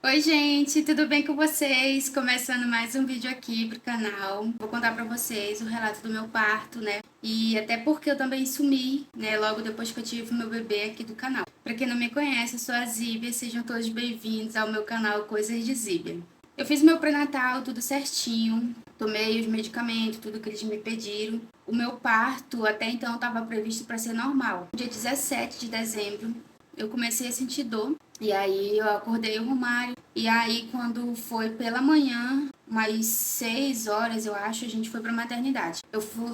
Oi, gente, tudo bem com vocês? Começando mais um vídeo aqui pro canal. Vou contar pra vocês o relato do meu parto, né? E até porque eu também sumi, né? Logo depois que eu tive o meu bebê aqui do canal. Pra quem não me conhece, eu sou a Zíbia. Sejam todos bem-vindos ao meu canal Coisas de Zíbia. Eu fiz meu pré-natal, tudo certinho. Tomei os medicamentos, tudo que eles me pediram. O meu parto até então estava previsto para ser normal. Dia 17 de dezembro, eu comecei a sentir dor. E aí eu acordei o Romário. E aí quando foi pela manhã, umas 6 horas, eu acho, a gente foi pra maternidade.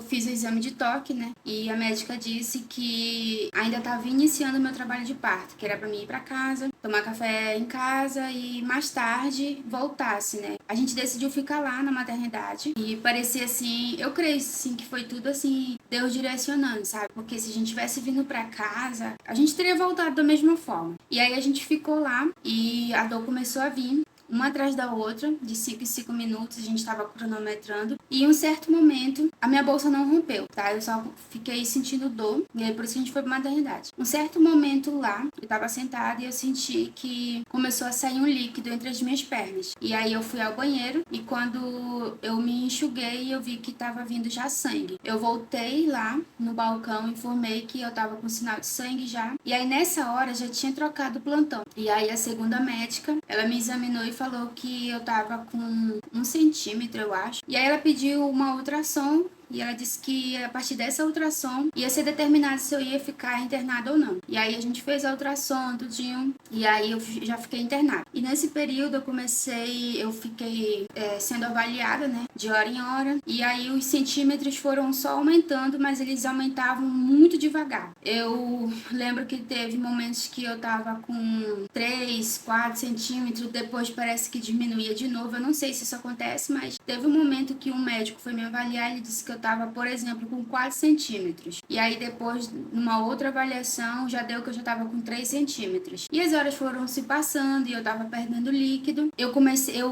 Fiz o exame de toque, né? E a médica disse que ainda estava iniciando o meu trabalho de parto, que era pra mim ir pra casa, tomar café em casa e mais tarde voltasse, né? A gente decidiu ficar lá na maternidade e parecia assim, eu creio sim que foi tudo assim, Deus direcionando, sabe? Porque se a gente tivesse vindo pra casa, a gente teria voltado da mesma forma. E aí a gente ficou lá e a dor começou a vir, uma atrás da outra, de 5 em 5 minutos, a gente estava cronometrando. E em um certo momento, a minha bolsa não rompeu, tá? Eu só fiquei sentindo dor, e aí por isso que a gente foi pra maternidade. Um certo momento lá, eu tava sentada e eu senti que começou a sair um líquido entre as minhas pernas. E aí eu fui ao banheiro, e quando eu me enxuguei, eu vi que tava vindo já sangue. Eu voltei lá no balcão, informei que eu tava com sinal de sangue já. E aí nessa hora já tinha trocado o plantão. E aí a segunda médica, ela me examinou e falou que eu tava com 1 centímetro, eu acho. E aí ela pediu uma ultrassom e ela disse que a partir dessa ultrassom ia ser determinado se eu ia ficar internada ou não. E aí a gente fez a ultrassom, tudinho, e aí eu já fiquei internada. E nesse período eu fiquei sendo avaliada, né, de hora em hora. E aí os centímetros foram só aumentando, mas eles aumentavam muito devagar. Eu lembro que teve momentos que eu tava com 3, 4 centímetros, depois parece que diminuía de novo. Eu não sei se isso acontece, mas teve um momento que um médico foi me avaliar e ele disse que eu tava, por exemplo, com 4 centímetros. E aí depois, numa outra avaliação, já deu que eu já tava com 3 centímetros. E as horas foram se passando e eu tava perdendo líquido. Eu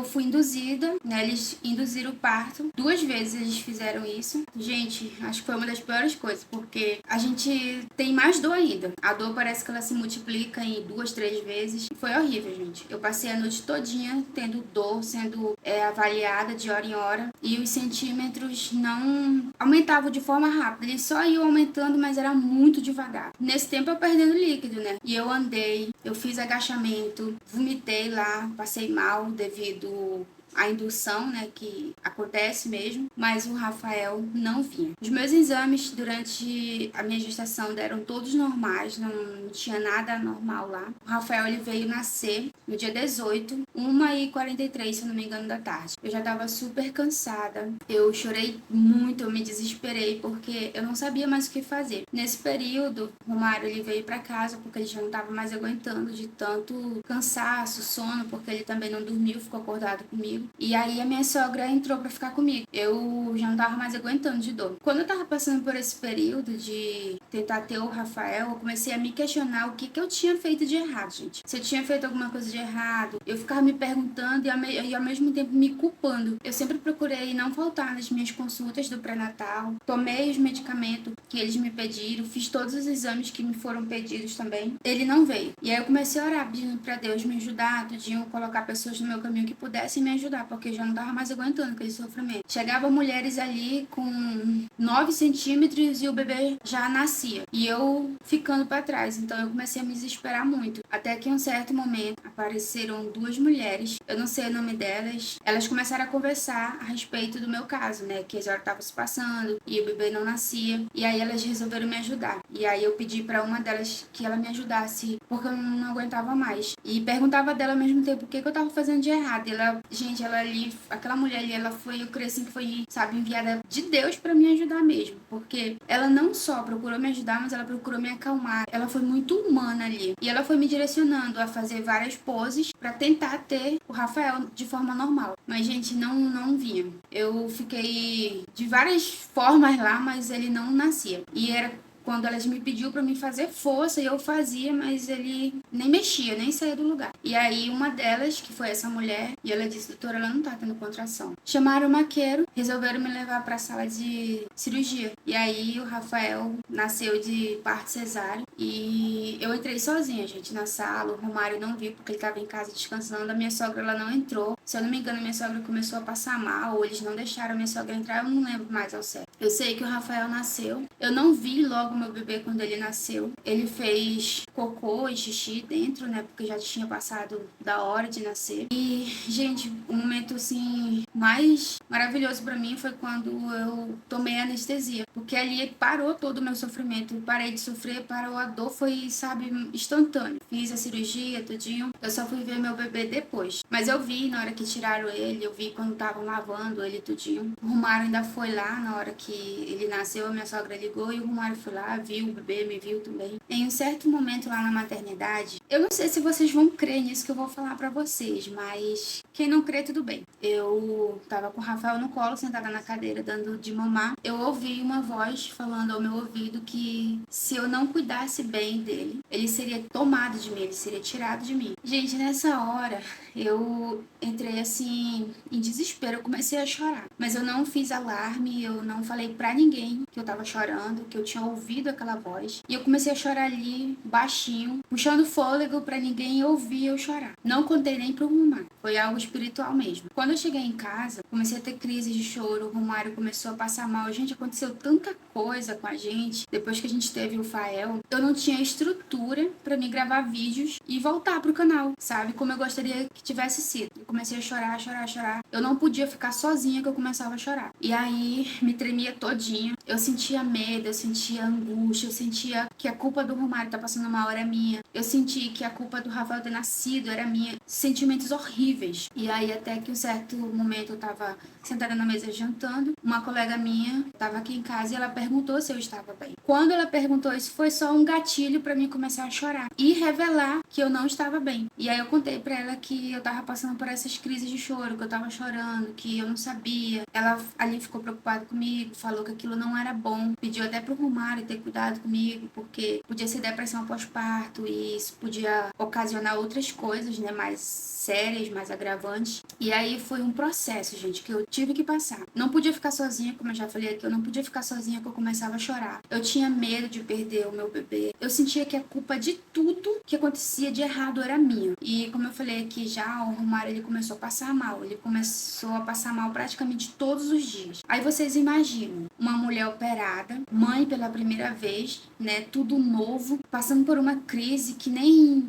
fui induzida, né? Eles induziram o parto. 2 vezes eles fizeram isso. Gente, acho que foi uma das piores coisas, porque a gente tem mais dor ainda. A dor parece que ela se multiplica em 2, 3 vezes. Foi horrível, gente. Eu passei a noite todinha tendo dor, sendo avaliada de hora em hora. E os centímetros não aumentavam de forma rápida. Eles só iam aumentando, mas era muito devagar. Nesse tempo eu perdendo líquido, né? E eu andei, eu fiz agachamento, vomitei lá, passei mal devido a indução, né, que acontece mesmo, mas o Rafael não vinha. Os meus exames durante a minha gestação deram todos normais, não tinha nada anormal lá. O Rafael, ele veio nascer no dia 18, 1h43, se eu não me engano, da tarde. Eu já tava super cansada, eu chorei muito, eu me desesperei, porque eu não sabia mais o que fazer. Nesse período, o Romário, ele veio pra casa, porque ele já não tava mais aguentando de tanto cansaço, sono, porque ele também não dormiu, ficou acordado comigo. E aí a minha sogra entrou pra ficar comigo. Eu já não tava mais aguentando de dor. Quando eu tava passando por esse período de tentar ter o Rafael, eu comecei a me questionar o que eu tinha feito de errado, gente. Se eu tinha feito alguma coisa de errado, eu ficava me perguntando e ao mesmo tempo me culpando. Eu sempre procurei não faltar nas minhas consultas do pré-natal, tomei os medicamentos que eles me pediram, fiz todos os exames que me foram pedidos também. Ele não veio. E aí eu comecei a orar pedindo pra Deus me ajudar, tudinho, colocar pessoas no meu caminho que pudessem me ajudar, porque eu já não tava mais aguentando aquele sofrimento. Chegavam mulheres ali com 9 centímetros e o bebê já nascia. E eu ficando pra trás. Então eu comecei a me desesperar muito. Até que em um certo momento apareceram 2 mulheres, eu não sei o nome delas, elas começaram a conversar a respeito do meu caso, né? Que as horas estavam se passando e o bebê não nascia. E aí elas resolveram me ajudar. E aí eu pedi pra uma delas que ela me ajudasse, porque eu não aguentava mais. E perguntava dela ao mesmo tempo o que eu tava fazendo de errado. E ela, gente, ela ali, aquela mulher ali, ela foi, eu creio assim que foi, sabe, enviada de Deus pra me ajudar mesmo. Porque ela não só procurou me ajudar, mas ela procurou me acalmar. Ela foi muito humana ali. E ela foi me direcionando a fazer várias poses pra tentar ter o Rafael de forma normal. Mas, gente, não vinha. Eu fiquei de várias formas lá, mas ele não nascia. E era quando elas me pediu pra me fazer força, e eu fazia, mas ele nem mexia, nem saía do lugar. E aí uma delas, que foi essa mulher, e ela disse: doutora, ela não tá tendo contração. Chamaram o maqueiro, resolveram me levar pra sala de cirurgia. E aí o Rafael nasceu de parto cesáreo, e eu entrei sozinha, gente, na sala. O Romário não viu porque ele tava em casa descansando. A minha sogra, ela não entrou. Se eu não me engano, a minha sogra começou a passar mal, ou eles não deixaram a minha sogra entrar, eu não lembro mais ao certo. Eu sei que o Rafael nasceu. Eu não vi logo meu bebê quando ele nasceu. Ele fez cocô e xixi dentro, né? Porque já tinha passado da hora de nascer. E, gente, o momento, assim, mais maravilhoso pra mim foi quando eu tomei anestesia. Porque ali parou todo o meu sofrimento. Eu parei de sofrer, parou a dor, foi, sabe, instantâneo. Fiz a cirurgia, tudinho. Eu só fui ver meu bebê depois. Mas eu vi na hora que tiraram ele, eu vi quando estavam lavando ele, tudinho. O Romário ainda foi lá na hora que ele nasceu, a minha sogra ligou e o Romário foi lá, viu o bebê, me viu também. Em um certo momento lá na maternidade, eu não sei se vocês vão crer nisso que eu vou falar pra vocês, mas quem não crê, tudo bem. Eu tava com o Rafael no colo, sentada na cadeira, dando de mamar. Eu ouvi uma voz falando ao meu ouvido que se eu não cuidasse bem dele, ele seria tomado de mim, ele seria tirado de mim. Gente, nessa hora, eu entrei assim em desespero, eu comecei a chorar. Mas eu não fiz alarme, eu não falei pra ninguém que eu tava chorando, que eu tinha ouvido aquela voz. E eu comecei a chorar ali, baixinho, puxando fôlego pra ninguém ouvir eu chorar. Não contei nem pro Romário, foi algo espiritual mesmo. Quando eu cheguei em casa, comecei a ter crises de choro, o Romário começou a passar mal. Gente, aconteceu tanta coisa com a gente. Depois que a gente teve o Fael, eu não tinha estrutura pra me gravar vídeos e voltar pro canal, sabe? Como eu gostaria que tivesse sido. Eu comecei a chorar, chorar, chorar. Eu não podia ficar sozinha que eu começava a chorar. E aí me tremia todinha. Eu sentia medo, eu sentia angústia, eu sentia que a culpa do Romário tá passando mal era minha. Eu senti que a culpa do Rafael ter nascido era minha. Sentimentos horríveis. E aí até que um certo momento eu tava sentada na mesa jantando, uma colega minha tava aqui em casa e ela perguntou se eu estava bem. Quando ela perguntou isso, foi só um gatilho pra mim começar a chorar e revelar que eu não estava bem. E aí eu contei pra ela que eu tava passando por essas crises de choro, que eu tava chorando, que eu não sabia. Ela ali ficou preocupada comigo, falou que aquilo não era bom, pediu até pro Romário ter cuidado comigo, porque podia ser depressão pós-parto e isso podia ocasionar outras coisas, né, mais sérias, mais agravantes. E aí foi um processo, gente, que eu tive que passar. Não podia ficar sozinha, como eu já falei aqui, eu não podia ficar sozinha, que eu começava a chorar. Eu tinha medo de perder o meu bebê. Eu sentia que a culpa de tudo que acontecia de errado era minha. E como eu falei aqui já, o Romário, ele começou a passar mal. Ele começou a passar mal praticamente todos os dias. Aí vocês imaginam, uma mulher operada, mãe pela primeira vez, né, tudo novo, passando por uma crise que nem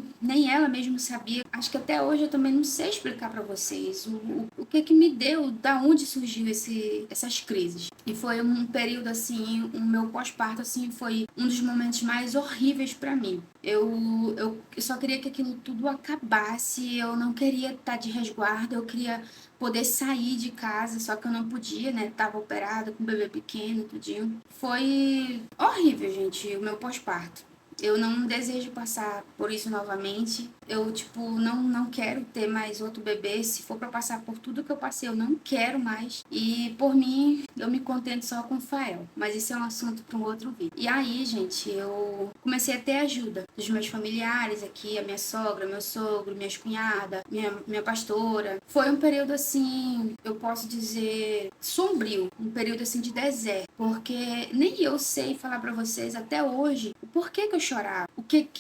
ela mesma sabia. Acho que até hoje eu também não sei explicar pra vocês o que me deu, da onde surgiu essas crises. E foi um período assim, o meu pós-parto assim foi um dos momentos mais horríveis pra mim. Eu só queria que aquilo tudo acabasse, eu não queria estar de resguardo, eu queria poder sair de casa, só que eu não podia, né? Tava operada com um bebê pequeno, tudinho. Foi horrível, gente, o meu pós-parto. Eu não desejo passar por isso novamente. Eu, tipo, não quero ter mais outro bebê. Se for pra passar por tudo que eu passei, eu não quero mais. E, por mim, eu me contento só com o Fael. Mas isso é um assunto para um outro vídeo. E aí, gente, eu comecei a ter ajuda dos meus familiares aqui, a minha sogra, meu sogro, minhas cunhadas, minha pastora. Foi um período, assim, eu posso dizer, sombrio. Um período, assim, de deserto. Porque nem eu sei falar pra vocês até hoje o porquê que eu chorava.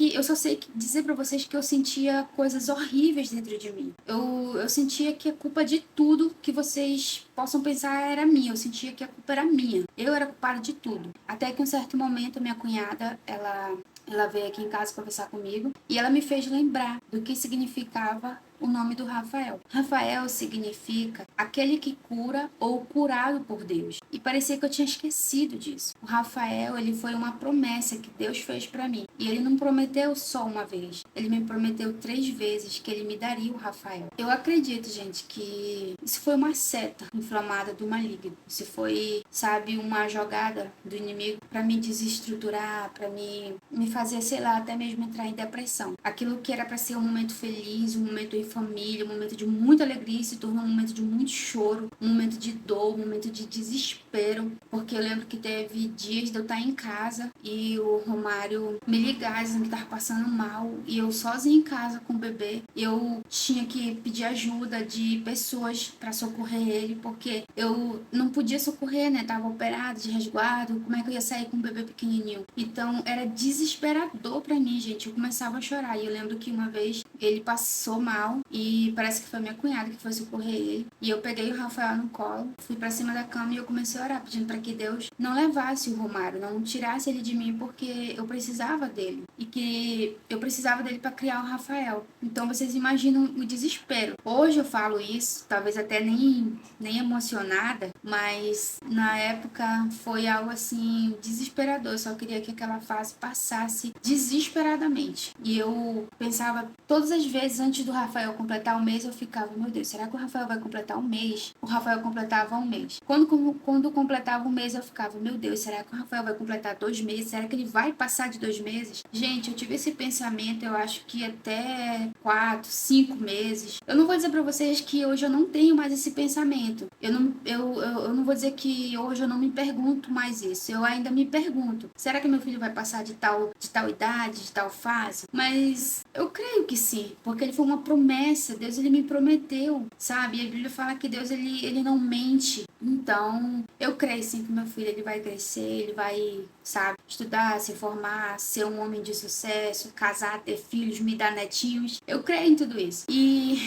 Eu só sei dizer pra vocês que eu sentia coisas horríveis dentro de mim. Eu sentia que a culpa de tudo que vocês possam pensar era minha. Eu sentia que a culpa era minha. Eu era culpada de tudo. Até que um certo momento, minha cunhada, ela veio aqui em casa conversar comigo e ela me fez lembrar do que significava o nome do Rafael. Rafael significa aquele que cura ou curado por Deus. E parecia que eu tinha esquecido disso. O Rafael, ele foi uma promessa que Deus fez pra mim. E ele não prometeu só uma vez. Ele me prometeu 3 vezes que ele me daria o Rafael. Eu acredito, gente, que isso foi uma seta inflamada do maligno. Isso foi, sabe, uma jogada do inimigo pra me desestruturar, pra me fazer, sei lá, até mesmo entrar em depressão. Aquilo que era pra ser um momento feliz, um momento família, um momento de muita alegria e se tornou um momento de muito choro, um momento de dor, um momento de desespero, porque eu lembro que teve dias de eu estar em casa e o Romário me ligar dizendo que estava passando mal e eu sozinha em casa com o bebê, eu tinha que pedir ajuda de pessoas para socorrer ele, porque eu não podia socorrer, né? Tava operado de resguardo, como é que eu ia sair com um bebê pequenininho? Então era desesperador para mim, gente. Eu começava a chorar e eu lembro que uma vez ele passou mal e parece que foi minha cunhada que foi socorrer ele. E eu peguei o Rafael no colo, fui para cima da cama e eu comecei a orar, pedindo para que Deus não levasse o Romário, não tirasse ele de mim, porque eu precisava dele e que eu precisava dele para criar o Rafael. Então vocês imaginam o desespero. Hoje eu falo isso, talvez até nem emocionada, mas na época foi algo assim desesperador. Eu só queria que aquela fase passasse desesperadamente. E eu pensava todas as vezes antes do Rafael completar o mês, eu ficava, meu Deus, será que o Rafael vai completar um mês? O Rafael completava um mês. Quando completava um mês, eu ficava, meu Deus, será que o Rafael vai completar 2 meses? Será que ele vai passar de 2 meses? Gente, eu tive esse pensamento, eu acho que até 4, 5 meses. Eu não vou dizer pra vocês que hoje eu não tenho mais esse pensamento. Eu não vou dizer que hoje eu não me pergunto mais isso. Eu ainda me pergunto, será que meu filho vai passar de tal idade, de tal fase? Mas eu creio que sim, porque ele foi uma promessa. Deus, ele me prometeu, sabe? E a Bíblia fala que Deus, ele não mente. Então, eu creio sim que meu filho, ele vai crescer, ele vai, sabe, estudar, se formar, ser um homem de sucesso, casar, ter filhos, me dar netinhos. Eu creio em tudo isso. E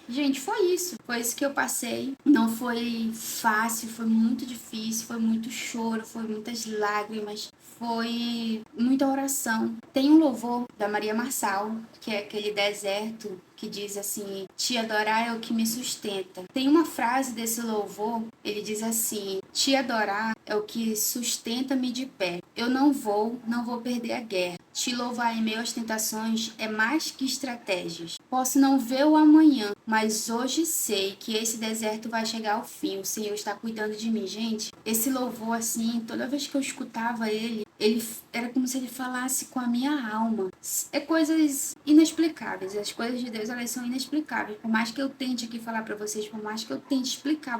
gente, foi isso. Foi isso que eu passei. Não foi fácil, foi muito difícil, foi muito choro, foi muitas lágrimas, foi muita oração. Tem um louvor da Maria Marçal, que é aquele deserto, que diz assim, te adorar é o que me sustenta. Tem uma frase desse louvor, ele diz assim, te adorar é o que sustenta-me de pé. Eu não vou perder a guerra. Te louvar em meio às tentações é mais que estratégias. Posso não ver o amanhã, mas hoje sei que esse deserto vai chegar ao fim. O Senhor está cuidando de mim. Gente, esse louvor assim, toda vez que eu escutava ele era como se ele falasse com a minha alma. É coisas inexplicáveis. As coisas de Deus, elas são inexplicáveis. Por mais que eu tente aqui falar pra vocês, por mais que eu tente explicar,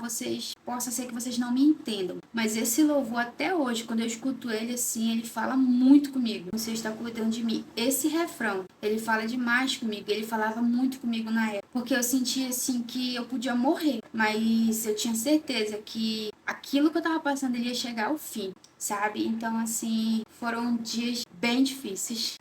possa ser que vocês não me entendam. Mas esse louvor até hoje, quando eu escuto ele assim, ele fala muito comigo. O Senhor está cuidando de mim. Esse refrão, ele fala demais comigo. Ele falava muito comigo na época. Porque eu sentia assim que eu podia morrer. Mas eu tinha certeza que aquilo que eu tava passando, ele ia chegar ao fim, sabe? Então, assim, foram dias bem difíceis.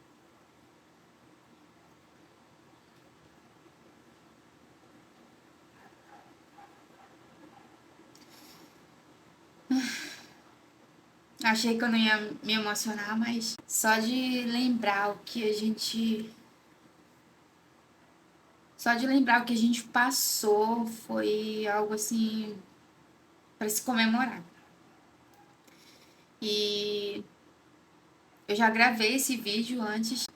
Achei que eu não ia me emocionar, mas só de lembrar o que a gente. Só de lembrar o que a gente passou foi algo assim para se comemorar. E eu já gravei esse vídeo antes,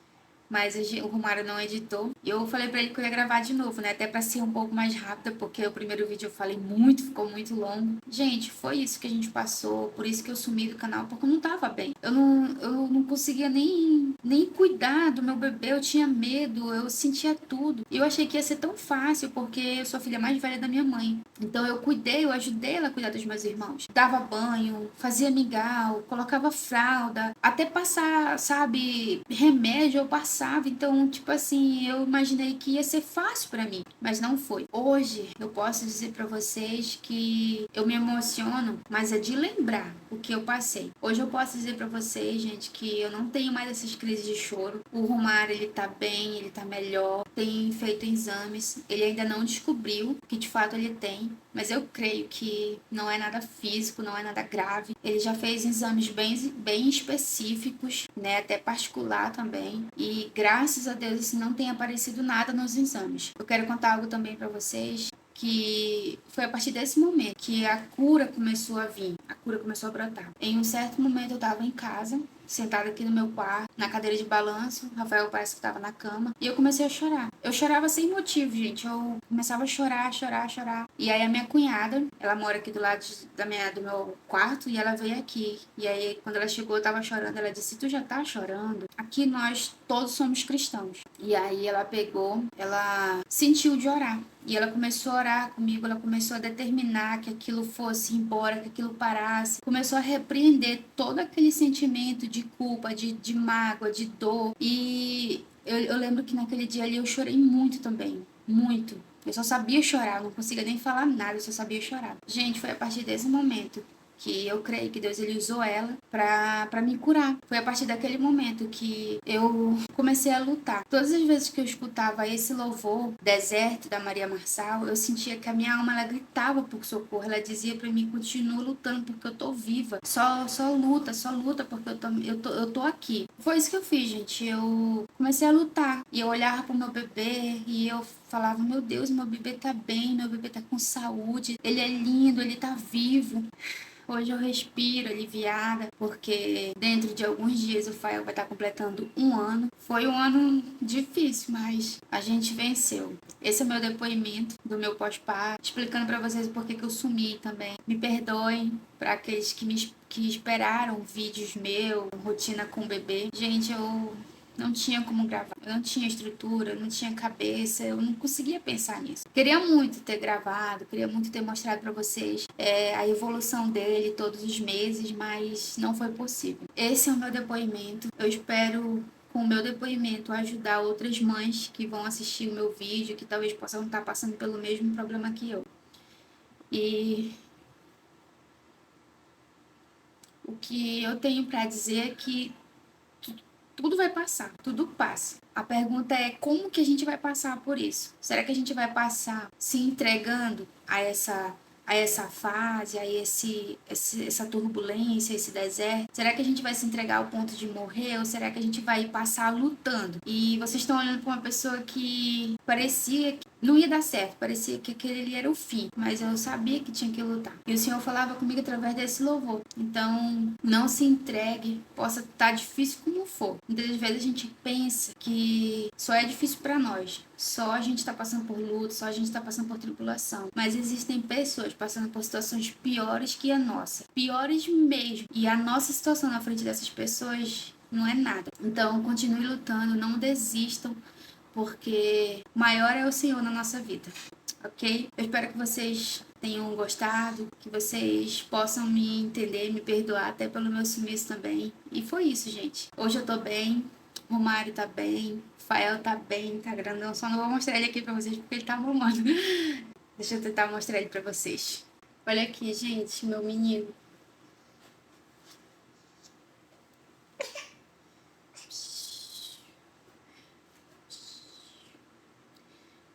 mas o Romário não editou. E eu falei pra ele que eu ia gravar de novo, né? Até pra ser um pouco mais rápida, porque o primeiro vídeo eu falei muito, ficou muito longo. Gente, foi isso que a gente passou, por isso que eu sumi do canal, porque eu não tava bem. Eu não conseguia nem cuidar do meu bebê, eu tinha medo, eu sentia tudo. E eu achei que ia ser tão fácil, porque eu sou a filha mais velha da minha mãe. Então eu cuidei, eu ajudei ela a cuidar dos meus irmãos. Dava banho, fazia mingau, colocava fralda, até passar, sabe, remédio eu passava. Então, tipo assim, eu imaginei que ia ser fácil pra mim, mas não foi. Hoje eu posso dizer pra vocês que eu me emociono, mas é de lembrar o que eu passei. Hoje eu posso dizer pra vocês, gente, que eu não tenho mais essas crises de choro. O Romário, ele tá bem, ele tá melhor, tem feito exames, ele ainda não descobriu que de fato ele tem, mas eu creio que não é nada físico, não é nada grave. Ele já fez exames bem específicos, né, até particular também, e graças a Deus assim, não tem aparecido nada nos exames. Eu quero contar algo também pra vocês, que foi a partir desse momento que a cura começou a vir, a cura começou a brotar. Em um certo momento eu tava em casa, sentada aqui no meu quarto, na cadeira de balanço. O Rafael parece que tava na cama. E eu comecei a chorar. Eu chorava sem motivo, gente. Eu começava a chorar, chorar, chorar. E aí a minha cunhada, ela mora aqui do lado do meu quarto, e ela veio aqui. E aí, quando ela chegou, eu tava chorando. Ela disse: tu já tá chorando? Aqui nós todos somos cristãos. E aí ela pegou, ela sentiu de orar. E ela começou a orar comigo, ela começou a determinar que aquilo fosse embora, que aquilo parasse. Começou a repreender todo aquele sentimento de culpa, de mágoa, de dor. E eu lembro que naquele dia ali eu chorei muito também, muito. Eu só sabia chorar, eu não conseguia nem falar nada, eu só sabia chorar. Gente, foi a partir desse momento que eu creio que Deus ele usou ela pra me curar. Foi a partir daquele momento que eu comecei a lutar. Todas as vezes que eu escutava esse louvor, Deserto, da Maria Marçal, eu sentia que a minha alma ela gritava por socorro. Ela dizia pra mim: continua lutando porque eu tô viva. Só luta porque eu tô aqui. Foi isso que eu fiz, gente. Eu comecei a lutar. E eu olhava pro meu bebê e eu falava: meu Deus, meu bebê tá bem, meu bebê tá com saúde, ele é lindo, ele tá vivo. Hoje eu respiro aliviada, porque dentro de alguns dias o Fael vai estar completando um ano. Foi um ano difícil, mas a gente venceu. Esse é o meu depoimento do meu pós-parto, explicando para vocês por que eu sumi também. Me perdoem para aqueles que esperaram vídeos meus, rotina com o bebê. Gente, eu não tinha como gravar, eu não tinha estrutura, eu não tinha cabeça, eu não conseguia pensar nisso. Queria muito ter gravado, queria muito ter mostrado para vocês a evolução dele todos os meses, mas não foi possível. Esse é o meu depoimento. Eu espero, com o meu depoimento, ajudar outras mães que vão assistir o meu vídeo, que talvez possam estar passando pelo mesmo problema que eu. E o que eu tenho para dizer é que tudo vai passar, tudo passa. A pergunta é como que a gente vai passar por isso? Será que a gente vai passar se entregando a essa fase, essa turbulência, esse deserto? Será que a gente vai se entregar ao ponto de morrer ou será que a gente vai passar lutando? E vocês estão olhando para uma pessoa que parecia que não ia dar certo, parecia que aquele ali era o fim, mas eu sabia que tinha que lutar. E o Senhor falava comigo através desse louvor. Então, não se entregue, possa estar difícil como for. Muitas vezes a gente pensa que só é difícil para nós, só a gente está passando por luta, só a gente está passando por tribulação. Mas existem pessoas passando por situações piores que a nossa, piores mesmo. E a nossa situação na frente dessas pessoas não é nada. Então, continue lutando, não desistam, porque maior é o Senhor na nossa vida, ok? Eu espero que vocês tenham gostado, que vocês possam me entender, me perdoar até pelo meu sumiço também. E foi isso, gente. Hoje eu tô bem, o Mário tá bem, o Fael tá bem, tá grandão. Só não vou mostrar ele aqui pra vocês porque ele tá mamando. Deixa eu tentar mostrar ele pra vocês. Olha aqui, gente, meu menino.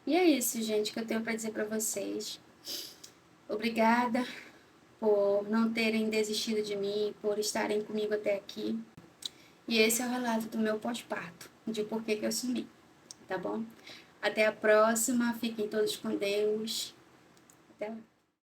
E é isso, gente, que eu tenho pra dizer pra vocês. Obrigada por não terem desistido de mim, por estarem comigo até aqui. E esse é o relato do meu pós-parto, de por que eu sumi, tá bom? Até a próxima, fiquem todos com Deus. Até lá.